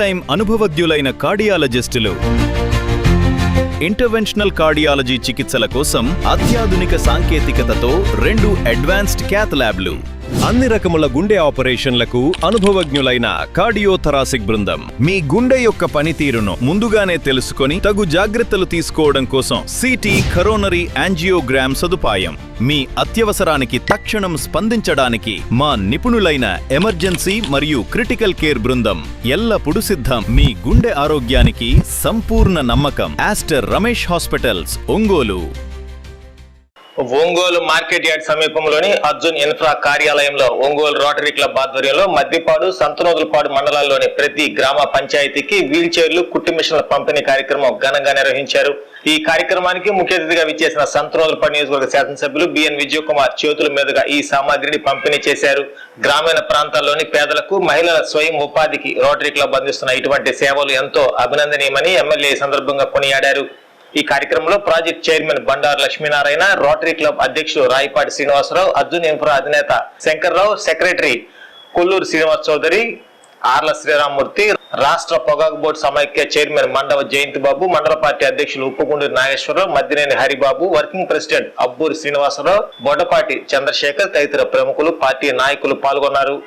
Time అనుభవజ్ఞులైన కార్డియాలజిస్టులు interventional cardiology చికిత్సల కోసం అత్యాధునిక సాంకేతికతతో 2 అడ్వాన్స్డ్ క్యాత్ ల్యాబ్లు, అన్ని రకముల గుండె ఆపరేషన్లకు అనుభవజ్ఞులైన కార్డియోథరాసిక్ బృందం మీ గుండె యొక్క పనితీరును ముందుగానే తెలుసుకొని తగు జాగ్రత్తలు తీసుకోవడం కోసం సిటీ కరోనరీ యాంజియోగ్రామ్ సదుపాయం, మీ అత్యవసరానికి తక్షణం స్పందించడానికి మా నిపుణులైన ఎమర్జెన్సీ మరియు క్రిటికల్ కేర్ బృందం ఎల్లప్పుడూ సిద్ధం. మీ గుండె ఆరోగ్యానికి సంపూర్ణ నమ్మకం. Aster Ramesh hospitals, Ongole. Ongole market yard సమీపంలోని అర్జున్ ఇన్ఫ్రా కార్యాలయంలో ఒంగోలు రోటరీ క్లబ్ ఆధ్వర్యంలో మద్దిపాడు, సంతనోదులపాడు మండలాల్లోని ప్రతి గ్రామ పంచాయతీకి వీల్ చైర్లు, కుట్టు మిషన్ల పంపిణీ కార్యక్రమం ఘనంగా నిర్వహించారు. ఈ కార్యక్రమానికి ముఖ్య అతిథిగా విచ్చేసిన సంతనోదులపాడు నియోజకవర్గ శాసనసభ్యులు బిఎన్ విజయ్ కుమార్ చేతుల మీదుగా ఈ సామాగ్రిని పంపిణీ చేశారు. గ్రామీణ ప్రాంతాల్లోని పేదలకు, మహిళల స్వయం ఉపాధికి రోటరీ క్లబ్ అందిస్తున్న ఇటువంటి సేవలు ఎంతో అభినందనీయమని ఎమ్మెల్యే ఈ సందర్భంగా కొనియాడారు. ఈ కార్యక్రమంలో project chairman Bandaru Lakshminarayana, rotary club అధ్యక్షుడు రాయపాటి శ్రీనివాసరావు, అర్జున్ ఇన్ఫ్రా అధినేత శంకర్రావు, సెక్రటరీ కొల్లూరు శ్రీనివాస్ చౌదరి, ఆర్ల శ్రీరామ్మూర్తి, రాష్ట్ర పొగాకు బోర్డు సమైక్య చైర్మన్ మండవ జయంతి బాబు, మండల పార్టీ అధ్యక్షులు ఉప్పుగుండూరు నాగేశ్వరరావు, మద్దినేని హరిబాబు, వర్కింగ్ ప్రెసిడెంట్ అబ్బూరి శ్రీనివాసరావు, బొడ్డపాటి చంద్రశేఖర్ తదితర ప్రముఖులు, పార్టీ నాయకులు పాల్గొన్నారు.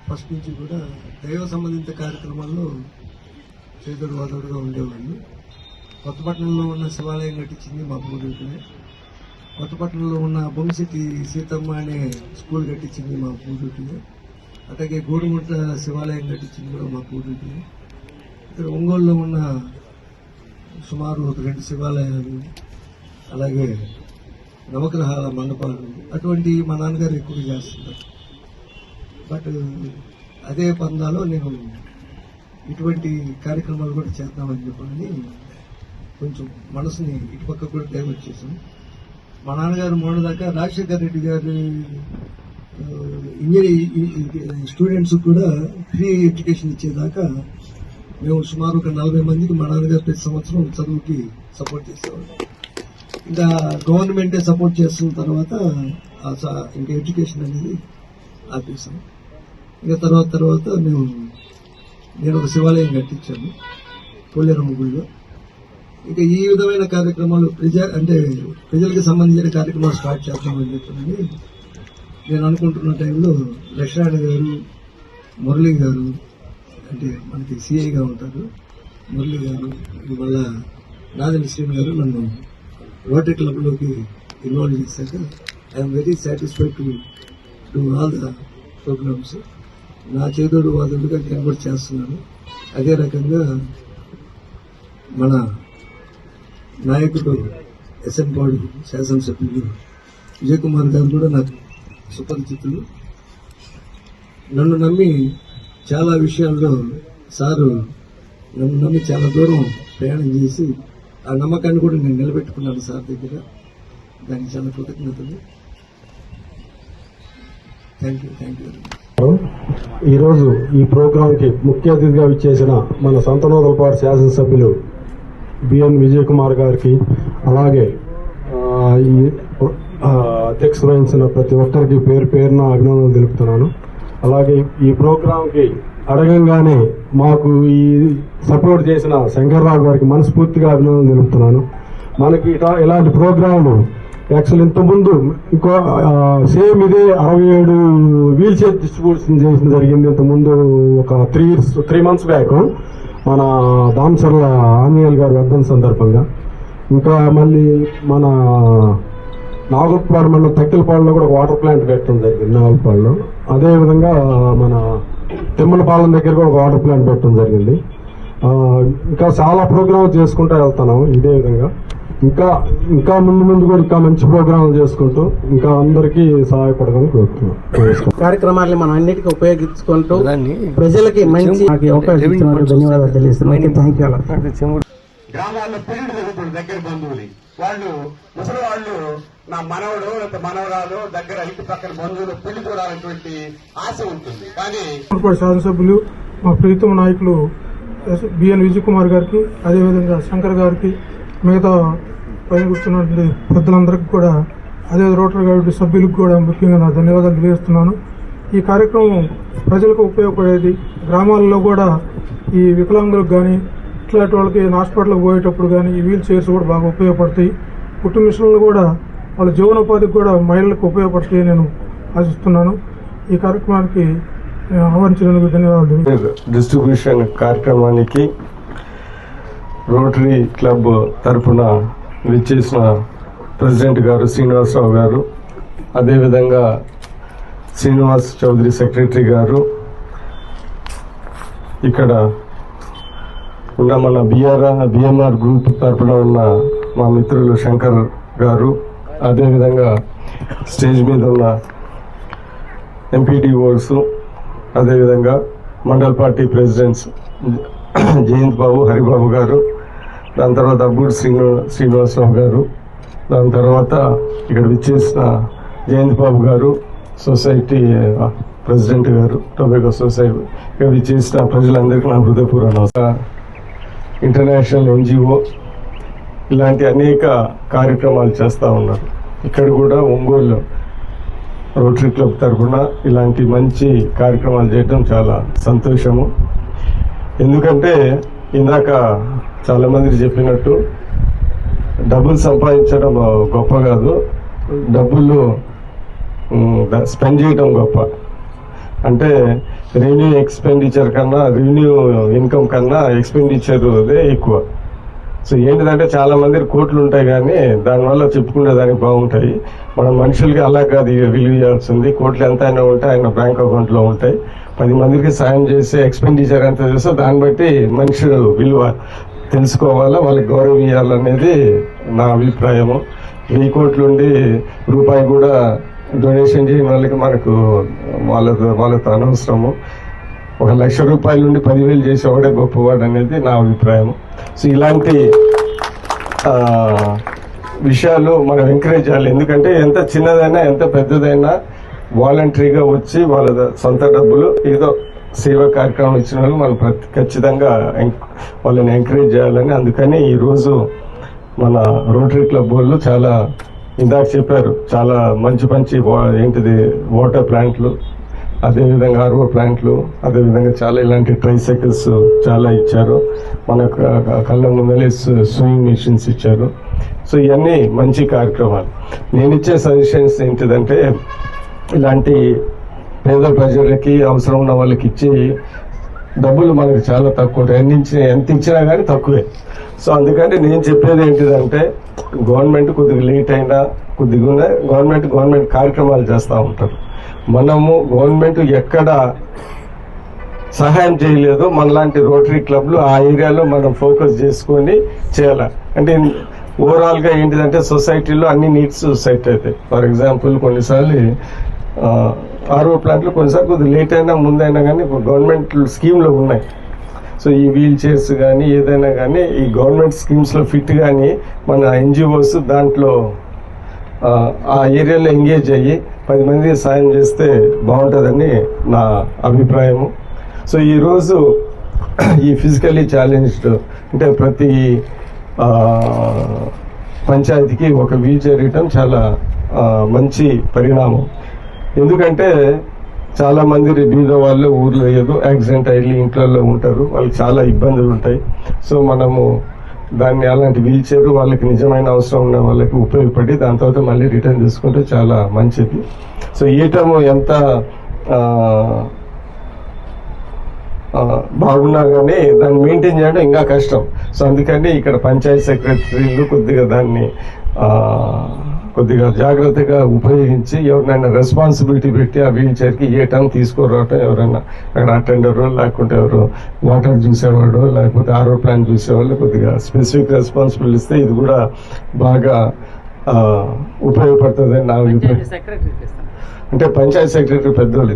ఫస్ట్ నుంచి కూడా దైవ సంబంధిత కార్యక్రమాల్లో చేతుడు వాదోడుగా ఉండేవాళ్ళు. కొత్తపట్నంలో ఉన్న శివాలయం కట్టించింది మా పూర్వీకులే. కొత్తపట్నంలో ఉన్న బొమ్మిశెట్టి సీతమ్మ అనే స్కూల్ కట్టించింది మా పూర్వీకులే. అలాగే గోడుముట్ట శివాలయం కట్టించింది కూడా మా పూర్వీకులే. ఇక్కడ ఒంగోలులో ఉన్న సుమారు 2 శివాలయాలు, అలాగే నవగ్రహాల మండపాలు, అటువంటి మా నాన్నగారు ఎక్కువ చేస్తున్నారు. బట్ అదే పందాలో నేను ఇటువంటి కార్యక్రమాలు కూడా చేద్దామని చెప్పని కొంచెం మనసుని ఇటుపక్క కూడా డైవర్ట్ చేశాను. మా నాన్నగారు మొన్నదాకా రాజశేఖర్ రెడ్డి గారి ఇంజనీరింగ్ స్టూడెంట్స్ కూడా ఫ్రీ ఎడ్యుకేషన్ ఇచ్చేదాకా మేము సుమారు ఒక 40 మందికి మా నాన్నగారు ప్రతి సంవత్సరం చదువుకి సపోర్ట్ చేసేవాళ్ళం. ఇంకా గవర్నమెంటే సపోర్ట్ చేస్తున్న తర్వాత ఇంకా ఎడ్యుకేషన్ అనేది ఆపేసాం. ఇంకా తర్వాత నేను ఒక శివాలయం కట్టించాను పోలేరమ్మ గుడిలో. ఇంకా ఈ విధమైన కార్యక్రమాలు ప్రజలకు సంబంధించిన కార్యక్రమాలు స్టార్ట్ చేద్దామని చెప్పని నేను అనుకుంటున్న టైంలో లక్ష్మణ గారు, మురళి గారు, అంటే మనకి సిఐగా ఉంటారు మురళి గారు, మళ్ళా నాదెల్లి శ్రీని గారు నన్ను రోటరీ క్లబ్లోకి ఇన్వాల్వ్ చేశాక I'm very satisfied to do all the programmes. నా చేదోడు వాదుడుగా నేను కూడా చేస్తున్నాను. అదే రకంగా మన నాయకుడు ఎస్ఎన్పాడు శాసనసభ్యులు విజయ్ కుమార్ గారు కూడా నాకు సుపరిచితులు. నన్ను నమ్మి చాలా విషయాల్లో సారు నన్ను నమ్మి చాలా దూరం ప్రయాణం చేసి ఆ నమ్మకాన్ని కూడా నేను నిలబెట్టుకున్నాను సార్ దగ్గర. దానికి చాలా కృతజ్ఞతలు. Thank you. ఈరోజు ఈ ప్రోగ్రాంకి ముఖ్య అతిథిగా విచ్చేసిన మన సంతనూతలపాడు శాసనసభ్యులు బిఎన్ విజయ్ కుమార్ గారికి, అలాగే ఈ అధ్యక్ష వహించిన ప్రతి ఒక్కరికి పేరు పేరున అభినందనలు తెలుపుతున్నాను. అలాగే ఈ ప్రోగ్రాంకి అడగంగానే మాకు ఈ సపోర్ట్ చేసిన శంకర్రావు గారికి మనస్ఫూర్తిగా అభినందనలు తెలుపుతున్నాను. మనకి ఇలాంటి ప్రోగ్రాంలు యాక్చువల్ ఇంతకుముందు ఇంకో సేమ్ ఇదే 67 వీల్ చైర్ డిస్ట్రిబ్యూషన్ చేసిన జరిగింది ఇంతకుముందు ఒక 3 months బ్యాక్ మన దామసర్ల ఆంజనేయులు గారి వర్ధన్ సందర్భంగా. ఇంకా మళ్ళీ మన నాగులపాడు మండలం తక్కిలపాడులో కూడా ఒక వాటర్ ప్లాంట్ పెట్టడం జరిగింది నాగులపాడులో. అదేవిధంగా మన తిమ్మలపాలెం దగ్గర కూడా ఒక వాటర్ ప్లాంట్ పెట్టడం జరిగింది. ఇంకా చాలా ప్రోగ్రామ్ చేసుకుంటూ వెళ్తున్నాం ఇదే విధంగా. ఇంకా ముందు కూడా ఇంకా మంచి ప్రోగ్రాంలు చేసుకుంటూ ఇంకా అందరికీ సహాయపడడానికి కోరుతున్నాం. కార్యక్రమాన్ని మనం అన్నిటికీ ఉపయోగించుకుంటూ ప్రజలకి మంచి అవకాశం ఇచ్చినందుకు ధన్యవాదాలు తెలియజేస్తున్నాం. Thank you. గ్రామాల్లో పెళ్లి జరుగుతుంది, దగ్గర బంధువులు వాళ్ళు ముసలి వాళ్ళు నా మనవడు లేకపోతే మనవరాలు దగ్గర ఇంటి పక్కన బంధువులు పెళ్లి చూడాలనేటువంటి ఆశ ఉంటుంది. కానీ శాసనసభ్యులు మా ప్రీతమ నాయకులు బిఎన్ విజయ్ కుమార్ గారికి, అదేవిధంగా శంకర్ గారికి, మిగతా పైన కూర్చున్నటువంటి పెద్దలందరికీ కూడా, అదే రోటరీ గారి సభ్యులకు కూడా ముఖ్యంగా నా ధన్యవాదాలు తెలియజేస్తున్నాను. ఈ కార్యక్రమం ప్రజలకు ఉపయోగపడేది. గ్రామాల్లో కూడా ఈ వికలాంగులకు కానీ ఇట్లాంటి వాళ్ళకి హాస్పిటల్కి పోయేటప్పుడు కానీ ఈ వీల్ చైర్స్ కూడా బాగా ఉపయోగపడతాయి. కుట్టు మిషన్లు కూడా వాళ్ళ జీవనోపాధికి కూడా మహిళలకు ఉపయోగపడతాయి నేను ఆశిస్తున్నాను. ఈ కార్యక్రమానికి ఆహ్వానించినందుకు ధన్యవాదాలు. డిస్ట్రిబ్యూషన్ కార్యక్రమానికి రోటరీ క్లబ్ తరఫున విచ్చేసిన ప్రెసిడెంట్ గారు శ్రీనివాసరావు గారు, అదేవిధంగా శ్రీనివాస్ చౌదరి సెక్రటరీ గారు, ఇక్కడ ఉన్న మన బిఎంఆర్ గ్రూప్ తరఫున ఉన్న మా మిత్రులు శంకర్ గారు, అదేవిధంగా స్టేజ్ మీద ఉన్న ఎంపీడీఓస్, అదేవిధంగా మండల పార్టీ ప్రెసిడెంట్స్ జయంత్ బాబు, హరిబాబు గారు, దాని తర్వాత అబ్బూరు శ్రీనివాసరావు గారు, దాని తర్వాత ఇక్కడ విచ్చేసిన జయంత్ బాబు గారు, సొసైటీ ప్రెసిడెంట్ గారు, టొబాకో సొసైటీ, ఇక్కడ విచ్చేసిన ప్రజలందరికీ నా హృదయపూర్వక నమస్కారం. ఇంటర్నేషనల్ ఎన్జిఓ ఇలాంటి అనేక కార్యక్రమాలు చేస్తూ ఉన్నారు. ఇక్కడ కూడా ఒంగోలు రోటరీ క్లబ్ తరఫున ఇలాంటి మంచి కార్యక్రమాలు చేయడం చాలా సంతోషము. ఎందుకంటే ఇందాక చాలామంది చెప్పినట్టు డబ్బులు సంపాదించడం గొప్ప కాదు, డబ్బులు స్పెండ్ చేయడం గొప్ప. అంటే రెవెన్యూ ఎక్స్పెండిచర్ కన్నా, రెవెన్యూ ఇన్కమ్ కన్నా ఎక్స్పెండిచర్ అదే ఎక్కువ. సో ఏంటిదంటే చాలా మంది కోట్లు ఉంటాయి కానీ దానివల్ల చెప్పుకునే దానికి బాగుంటాయి. మన మనుషులకి అలా కాదు విలువ చేయాల్సింది. కోట్లు ఎంత అయినా ఉంటాయి ఆయన బ్యాంక్ అకౌంట్లో ఉంటాయి. 10 మందికి సాయం చేసే ఎక్స్పెండిచర్ ఎంత చేస్తే దాన్ని బట్టి మనుషులు విలువ తెలుసుకోవాలా, వాళ్ళకి గౌరవం ఇవ్వాలనేది నా అభిప్రాయము. 1000 కోట్లుండి రూపాయి కూడా డొనేషన్ చేయని వాళ్ళకి మనకు వాళ్ళతో అనవసరము. 1,00,000 రూపాయల నుండి 10,000 చేసేవాడే గొప్పవాడు అనేది నా అభిప్రాయం. సో ఇలాంటి విషయాలు మనం ఎంకరేజ్ చేయాలి. ఎందుకంటే ఎంత చిన్నదైనా ఎంత పెద్దదైనా వాలంటరీగా వచ్చి వాళ్ళ సొంత డబ్బులు ఏదో సేవా కార్యక్రమం ఇచ్చిన వాళ్ళు మనం ఖచ్చితంగా వాళ్ళని ఎంకరేజ్ చేయాలని, అందుకని ఈరోజు మన రోటరీ క్లబ్ వాళ్ళు చాలా ఇందాక చెప్పారు, చాలా మంచి ఏంటిది వాటర్ ప్లాంట్లు, అదేవిధంగా ఆర్ఓ ప్లాంట్లు, అదేవిధంగా చాలా ఇలాంటి ట్రైసైకిల్స్ చాలా ఇచ్చారు. మన కళ్ళ ముందరే స్వింగ్ మెషిన్స్ ఇచ్చారు. సో ఇవన్నీ మంచి కార్యక్రమాలు. నేను ఇచ్చే సజెషన్స్ ఏంటిదంటే ఇలాంటి పేద ప్రజలకి అవసరం ఉన్న వాళ్ళకి ఇచ్చి డబ్బులు మనకు చాలా తక్కువ ఉంటాయి. ఎంత ఇచ్చినా కానీ తక్కువే. సో అందుకని నేను చెప్పేది ఏంటిదంటే గవర్నమెంట్ కొద్దిగా లేట్ అయినా కొద్దిగా గవర్నమెంట్ కార్యక్రమాలు చేస్తూ ఉంటారు. మనము గవర్నమెంట్ ఎక్కడ సహాయం చేయలేదో మనలాంటి రోటరీ క్లబ్లు ఆ ఏరియాలో మనం ఫోకస్ చేసుకొని చేయాలి. అంటే ఓవరాల్గా ఏంటిదంటే సొసైటీలో అన్ని నీడ్స్ సెట్ అవుతాయి. ఫర్ ఎగ్జాంపుల్ కొన్నిసార్లు ఆర్ఓ ప్లాంట్లు కొన్నిసార్లు కొద్దిగా లేట్ అయినా ముందైనా కానీ గవర్నమెంట్ స్కీమ్లో ఉన్నాయి. సో ఈ వీల్ చైర్స్ కానీ ఏదైనా కానీ ఈ గవర్నమెంట్ స్కీమ్స్లో ఫిట్ కానీ మన ఎన్జిఓస్ దాంట్లో ఆ ఏరియాలో ఎంగేజ్ అయ్యి 10 మందికి సాయం చేస్తే బాగుంటుందని నా అభిప్రాయము. సో ఈరోజు ఈ ఫిజికల్లీ ఛాలెంజ్డ్ అంటే ప్రతి పంచాయతీకి ఒక వీల్ చైర్ ఇవ్వటం చాలా మంచి పరిణామం. ఎందుకంటే చాలా మంది బీద వాళ్ళు ఊర్లో ఏదో యాక్సిడెంట్ అయ్యి ఇంట్లో ఉంటారు, వాళ్ళకి చాలా ఇబ్బందులు ఉంటాయి. సో మనము దాన్ని అలాంటి వీల్ చైర్ వాళ్ళకి నిజమైన అవసరం ఉన్న వాళ్ళకి ఉపయోగపడి దాని తర్వాత మళ్ళీ రిటర్న్ తీసుకుంటే చాలా మంచిది. సో ఈటము ఎంత బాగున్నా కానీ దాన్ని మెయింటైన్ చేయడం ఇంకా కష్టం. సో అందుకని ఇక్కడ పంచాయతీ సెక్రటరీలు కొద్దిగా జాగ్రత్తగా ఉపయోగించి ఎవరినైనా రెస్పాన్సిబిలిటీ పెట్టి ఆ వీల్ చైర్కి ఏ టైం తీసుకురావటం, ఎవరైనా అక్కడ అటెండర్ లేకుంటే ఎవరు వాటర్ చూసేవాడు లేకపోతే ఆరో ప్లాన్ చూసేవాళ్ళు కొద్దిగా స్పెసిఫిక్ రెస్పాన్సిబిలిటీ ఇస్తే ఇది కూడా బాగా ఉపయోగపడుతుందని నా అభిప్రాయం. అంటే పంచాయతీ సెక్రటరీ పెద్దోళ్ళు,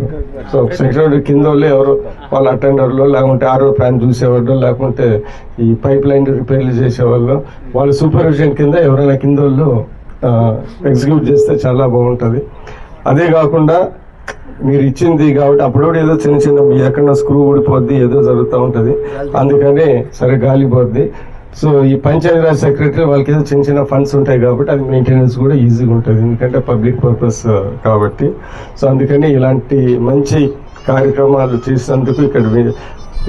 సో సెక్రటరీ కింద వాళ్ళు ఎవరు వాళ్ళ అటెండర్లు లేకుంటే ఆరో ప్లాన్ చూసేవాళ్ళు లేకుంటే ఈ పైప్ లైన్ రిపేర్లు చేసేవాళ్ళు వాళ్ళ సూపర్విజన్ కింద ఎవరైనా కింద వాళ్ళు ఎగ్జిక్యూట్ చేస్తే చాలా బాగుంటుంది. అదే కాకుండా మీరు ఇచ్చింది కాబట్టి అప్పుడు ఏదో చిన్న ఎక్కడో స్క్రూ ఊడిపోద్ది ఏదో జరుగుతూ ఉంటుంది, అందుకని సరే గాలిపోద్ది. సో ఈ పంచాయతీరాజ్ సెక్రటరీ వాళ్ళకి ఏదో చిన్న ఫండ్స్ ఉంటాయి కాబట్టి అది మెయింటెనెన్స్ కూడా ఈజీగా ఉంటుంది, ఎందుకంటే పబ్లిక్ పర్పస్ కాబట్టి. సో అందుకని ఇలాంటి మంచి కార్యక్రమాలు చేసినందుకు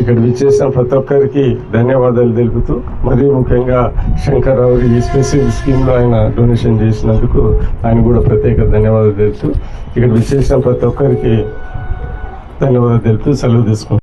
ఇక్కడ విచ్చేసిన ప్రతి ఒక్కరికి ధన్యవాదాలు తెలుపుతూ, మరీ ముఖ్యంగా శంకర్రావు ఈ స్పెసిఫిక్ స్కీమ్లో ఆయన డొనేషన్ చేసినందుకు ఆయన కూడా ప్రత్యేక ధన్యవాదాలు తెలుపుతూ ఇక్కడ విచ్చేసిన ప్రతి ఒక్కరికి ధన్యవాదాలు తెలుపుతూ సెలవు తీసుకుంటాం.